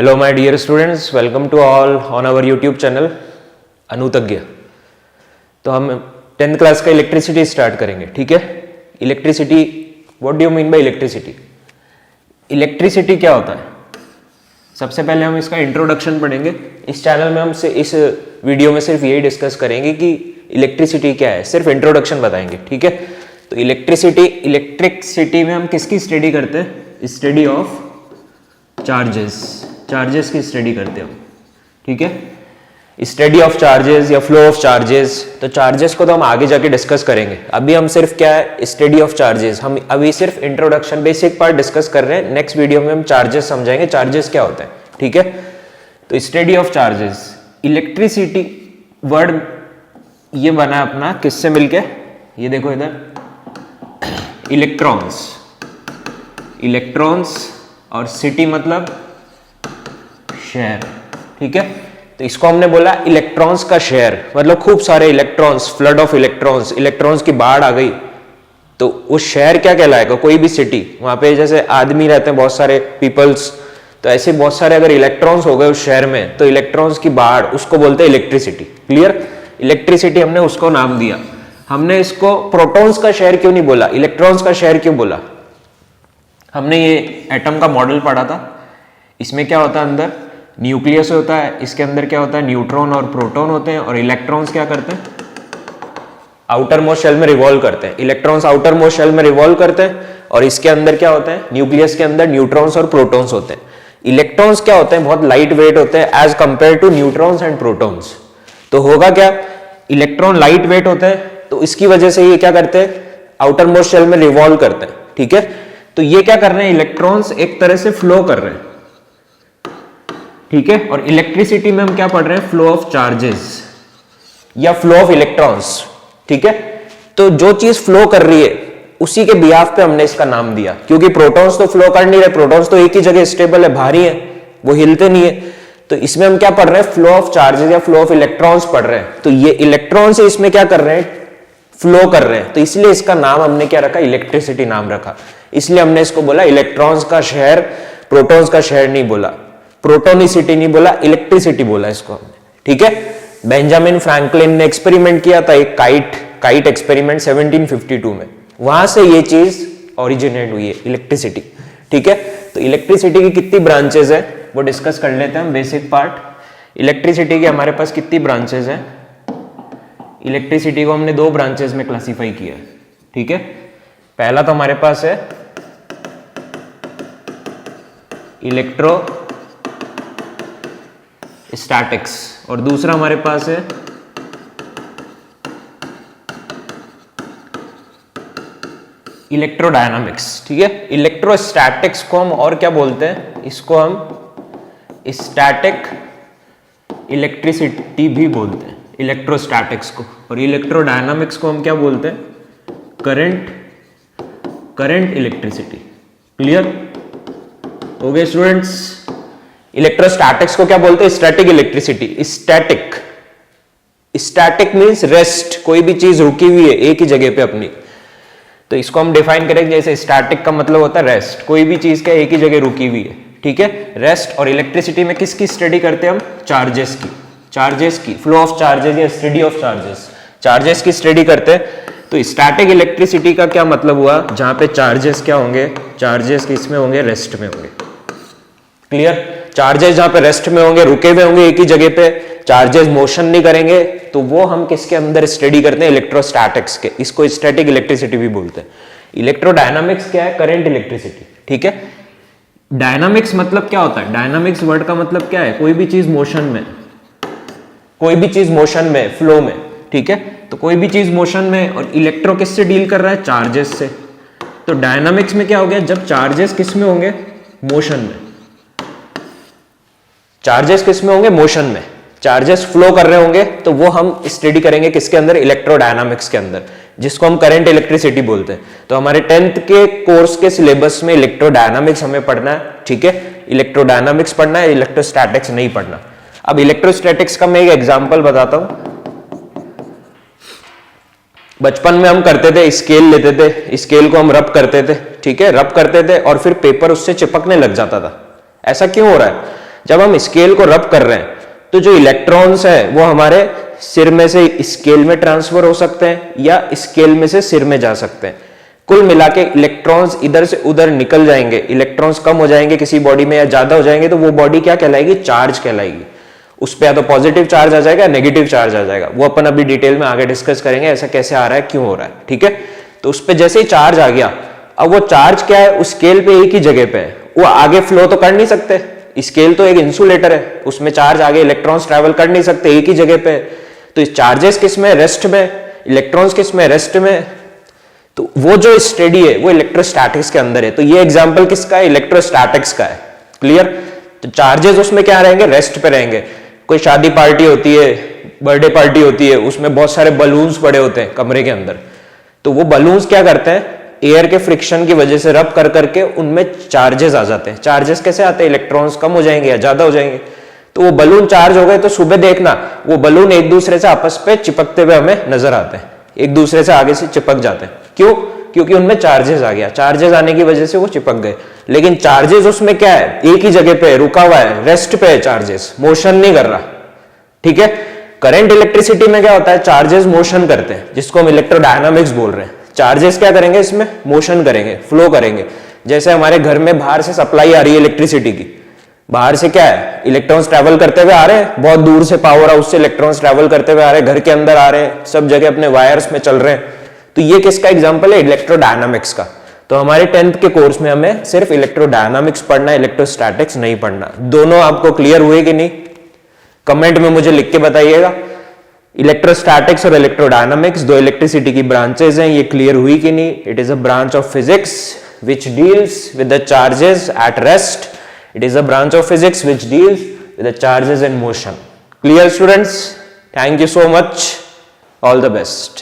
Hello my dear students, welcome to all on our YouTube channel अनुतज्ञ। तो हम 10th class का electricity start करेंगे। ठीक है, electricity, what do you mean by electricity? Electricity क्या होता है? सबसे पहले हम इसका इंट्रोडक्शन पढ़ेंगे। इस चैनल में हम इस वीडियो में सिर्फ यही डिस्कस करेंगे कि इलेक्ट्रिसिटी क्या है, सिर्फ इंट्रोडक्शन बताएंगे। ठीक है, तो इलेक्ट्रिसिटी में हम किसकी स्टडी करते हैं? स्टडी ऑफ चार्जेस की स्टडी करते हो। ठीक है, स्टडी ऑफ चार्जेस या फ्लो ऑफ चार्जेस। तो चार्जेस को तो हम आगे जाके डिस्कस करेंगे, अभी हम सिर्फ क्या है, स्टडी ऑफ चार्जेस। हम अभी सिर्फ इंट्रोडक्शन, बेसिक पार्ट डिस्कस कर रहे हैं। नेक्स्ट वीडियो में हम चार्जेस समझाएंगे, चार्जेस क्या होता है। ठीक है, तो study of charges. Electricity word ये बना अपना किससे मिलके? ये देखो इधर, इलेक्ट्रॉन्स और सिटी मतलब शहर। ठीक है, तो इसको हमने बोला इलेक्ट्रॉन्स का शहर, मतलब खूब सारे इलेक्ट्रॉन्स, फ्लड ऑफ इलेक्ट्रॉन्स की बाढ़ आ गई तो वो शहर क्या कहलाएगा? कोई भी सिटी, वहां पे जैसे आदमी रहते हैं बहुत सारे पीपल्स, तो ऐसे बहुत सारे अगर इलेक्ट्रॉन्स हो गए उस शहर में तो इलेक्ट्रॉन्स की बाढ़, उसको बोलते हैं इलेक्ट्रिसिटी। क्लियर? इलेक्ट्रिसिटी हमने उसको नाम दिया। हमने इसको प्रोटॉन्स का शहर क्यों नहीं बोला, इलेक्ट्रॉन्स का शहर क्यों बोला? हमने ये एटम का मॉडल पढ़ा था। इसमें क्या होता है? अंदर न्यूक्लियस होता है, इसके अंदर क्या होता है? न्यूट्रॉन और प्रोटॉन होते हैं, और इलेक्ट्रॉन्स क्या करते हैं? आउटर मोस्ट शेल में रिवॉल्व करते हैं। इलेक्ट्रॉन्स आउटर मोस्ट शेल में रिवॉल्व करते हैं, और इसके अंदर क्या होता है? न्यूक्लियस के अंदर न्यूट्रॉन्स और प्रोटॉन्स होते हैं। इलेक्ट्रॉन्स क्या होते हैं? बहुत लाइट वेट होते हैं as compare to neutrons and protons. तो होगा क्या? इलेक्ट्रॉन लाइट वेट होते हैं, तो इसकी वजह से ये क्या करते हैं? आउटर मोस्ट शेल में रिवॉल्व करते हैं। ठीक है, तो ये क्या कर रहे हैं? इलेक्ट्रॉन्स एक तरह से फ्लो कर रहे हैं। ठीक है, और इलेक्ट्रिसिटी में हम क्या पढ़ रहे हैं? फ्लो ऑफ चार्जेस या फ्लो ऑफ इलेक्ट्रॉन्स। ठीक है, तो जो चीज फ्लो कर रही है उसी के बिहाफ पे हमने इसका नाम दिया, क्योंकि प्रोटॉन्स तो फ्लो कर नहीं रहे, प्रोटॉन्स तो एक ही जगह स्टेबल है, भारी है, वो हिलते नहीं है। तो इसमें हम क्या पढ़ रहे हैं? फ्लो ऑफ चार्जेस या फ्लो ऑफ इलेक्ट्रॉन्स पढ़ रहे हैं। तो ये इलेक्ट्रॉन्स इसमें क्या कर रहे हैं? फ्लो कर रहे हैं, तो इसलिए इसका नाम हमने क्या रखा? इलेक्ट्रिसिटी नाम रखा। इसलिए हमने इसको बोला इलेक्ट्रॉन्स का शहर, प्रोटॉन्स का शहर नहीं बोला, प्रोटोनिसिटी नहीं बोला, इलेक्ट्रिसिटी बोला इसको हमने। ठीक है, बेंजामिन फ्रैंकलिन ने एक्सपेरिमेंट किया था, एक काइट एक्सपेरिमेंट 1752 में, वहां से ये चीज ओरिजिनेट हुई है, इलेक्ट्रिसिटी। ठीक है, तो इलेक्ट्रिसिटी की कितनी ब्रांचेस है वो डिस्कस कर लेते हैं हम, बेसिक पार्ट। इलेक्ट्रिसिटी के हमारे पास कितनी ब्रांचेस है? इलेक्ट्रिसिटी को हमने 2 ब्रांचेस में क्लासिफाई किया है। ठीक है, पहला तो हमारे पास है इलेक्ट्रोस्टैटिक्स, और दूसरा हमारे पास है इलेक्ट्रोडायनामिक्स। ठीक है, इलेक्ट्रोस्टैटिक्स को हम और क्या बोलते हैं? इसको हम स्टैटिक इलेक्ट्रिसिटी भी बोलते हैं, इलेक्ट्रोस्टैटिक्स को। और इलेक्ट्रोडायनामिक्स को हम क्या बोलते हैं? Current electricity. क्लियर हो गए स्टूडेंट्स? इलेक्ट्रोस्टैटिक्स को क्या बोलते हैं? Static electricity. Static means rest, कोई भी चीज रुकी हुई है एक ही जगह पे अपनी, तो इसको हम डिफाइन करेंगे जैसे स्टैटिक का मतलब होता है रेस्ट, कोई भी चीज क्या एक ही जगह रुकी हुई है। ठीक है, रेस्ट। और इलेक्ट्रिसिटी में किसकी स्टडी करते हैं हम? चार्जेस की, फ्लो ऑफ चार्जेस या स्टडी ऑफ चार्जेस की स्टडी करते हैं। तो स्टैटिक इलेक्ट्रिसिटी का क्या मतलब हुआ? जहां पे चार्जेस क्या होंगे? चार्जेस किसमें होंगे? रेस्ट में होंगे। क्लियर? चार्जेस जहां पे रेस्ट में होंगे, रुके हुए होंगे एक ही जगह पे, चार्जेस मोशन नहीं करेंगे, तो वो हम किसके अंदर स्टडी करते हैं? इलेक्ट्रोस्टैटिक्स के। इसको स्टैटिक इलेक्ट्रिसिटी भी बोलते हैं। इलेक्ट्रोडायनामिक्स क्या है? Current electricity. ठीक है, डायनामिक्स मतलब क्या होता है? डायनामिक्स वर्ड का मतलब क्या है? कोई भी चीज मोशन में, फ्लो में। ठीक है, तो कोई भी चीज मोशन में, और इलेक्ट्रो किससे डील कर रहा है? चार्जेस से। तो डायनामिक्स में क्या हो गया? जब चार्जेस किस में होंगे? मोशन में। चार्जेस किस में होंगे? मोशन में। चार्जेस फ्लो कर रहे होंगे, तो वो हम स्टडी करेंगे किसके अंदर? इलेक्ट्रोडायनामिक्स के अंदर, जिसको हम करंट इलेक्ट्रिसिटी बोलते हैं। तो हमारे 10th के कोर्स के सिलेबस में इलेक्ट्रोडायनामिक्स हमें पढ़ना है। ठीक है, इलेक्ट्रोडायनामिक्स पढ़ना है, इलेक्ट्रोस्टैटिक्स नहीं पढ़ना। अब इलेक्ट्रोस्टैटिक्स का मैं एक एग्जांपल बताता हूं। बचपन में हम करते थे, स्केल लेते थे, स्केल को हम रब करते थे। ठीक है, रब करते थे और फिर पेपर उससे चिपकने लग जाता था। ऐसा क्यों हो रहा है? जब हम स्केल को रब कर रहे हैं तो जो इलेक्ट्रॉन्स है वो हमारे सिर में से स्केल में ट्रांसफर हो सकते हैं या स्केल में से सिर में जा सकते हैं। कुल मिला के इलेक्ट्रॉन्स इधर से उधर निकल जाएंगे, इलेक्ट्रॉन्स कम हो जाएंगे किसी बॉडी में या ज्यादा हो जाएंगे तो वो बॉडी क्या कहलाएगी, चार्ज कहलाएगी। उस पर या तो पॉजिटिव चार्ज आ जाएगा, नेगेटिव चार्ज आ जाएगा। वो अपन अभी डिटेल में आगे डिस्कस करेंगे ऐसा कैसे आ रहा है, क्यों हो रहा है, ठीक है। तो उस पर जैसे ही चार्ज आ गया, अब वो चार्ज क्या है, उस स्केल पे एक ही जगह पे है, वो आगे फ्लो तो कर नहीं सकते। स्केल तो एक इंसुलेटर है, उसमें चार्ज आगे इलेक्ट्रॉन्स ट्रेवल कर नहीं सकते, एक ही जगह पे। तो चार्जेस किस में, रेस्ट में, इलेक्ट्रॉन्स किस में, रेस्ट में। तो वो जो स्टडी है वो इलेक्ट्रोस्टैटिक्स के अंदर है। तो ये एग्जांपल किसका है, इलेक्ट्रोस्टैटिक्स का है। क्लियर। तो चार्जेस उसमें क्या रहेंगे, रेस्ट पे रहेंगे। कोई शादी पार्टी होती है, बर्थडे पार्टी होती है, उसमें बहुत सारे बलून्स पड़े होते हैं कमरे के अंदर। तो वो बलून्स क्या करते हैं, एयर के फ्रिक्शन की वजह से रब कर करके उनमें चार्जेस आ जाते हैं। चार्जेस कैसे आते हैं, इलेक्ट्रॉन्स कम हो जाएंगे या ज्यादा हो जाएंगे। तो वो बलून चार्ज हो गए तो सुबह देखना वो बलून एक दूसरे से आपस पे चिपकते हुए हमें नजर आते हैं, एक दूसरे से आगे से चिपक जाते हैं। क्यों, क्योंकि उनमें चार्जेस आ गया, चार्जेस आने की वजह से वो चिपक गए। लेकिन चार्जेस उसमें क्या है, एक ही जगह पे रुका हुआ है, रेस्ट पे है चार्जेस, मोशन नहीं कर रहा, ठीक है। करंट इलेक्ट्रिसिटी में क्या होता है, चार्जेस मोशन करते हैं, जिसको हम इलेक्ट्रोडायनामिक्स बोल रहे हैं। चार्जेस क्या करेंगे, इसमें मोशन करेंगे, फ्लो करेंगे। जैसे हमारे घर में बाहर से सप्लाई आ रही है इलेक्ट्रिसिटी की, बाहर से क्या है, इलेक्ट्रॉन्स ट्रैवल करते हुए आ रहे हैं, बहुत दूर से पावर हाउस से इलेक्ट्रॉन्स ट्रैवल करते हुए आ रहे हैं, घर के अंदर आ रहे हैं, सब जगह अपने वायर्स में चल रहे हैं। तो ये किसका एग्जांपल है, इलेक्ट्रोडायनामिक्स का। तो हमारे 10th के कोर्स में हमें सिर्फ इलेक्ट्रोडायनामिक्स पढ़ना है, इलेक्ट्रोस्टैटिक्स नहीं पढ़ना। दोनों आपको क्लियर हुए कि नहीं, कमेंट में मुझे लिख के बताइएगा। इलेक्ट्रोस्टैटिक्स और इलेक्ट्रोडायनामिक्स दो इलेक्ट्रिसिटी की ब्रांचेस हैं, ये क्लियर हुई कि नहीं। It is a branch of physics which deals with the charges at rest. It is a branch of physics which deals with the charges in motion. Clear, students? Thank you so much. All the best.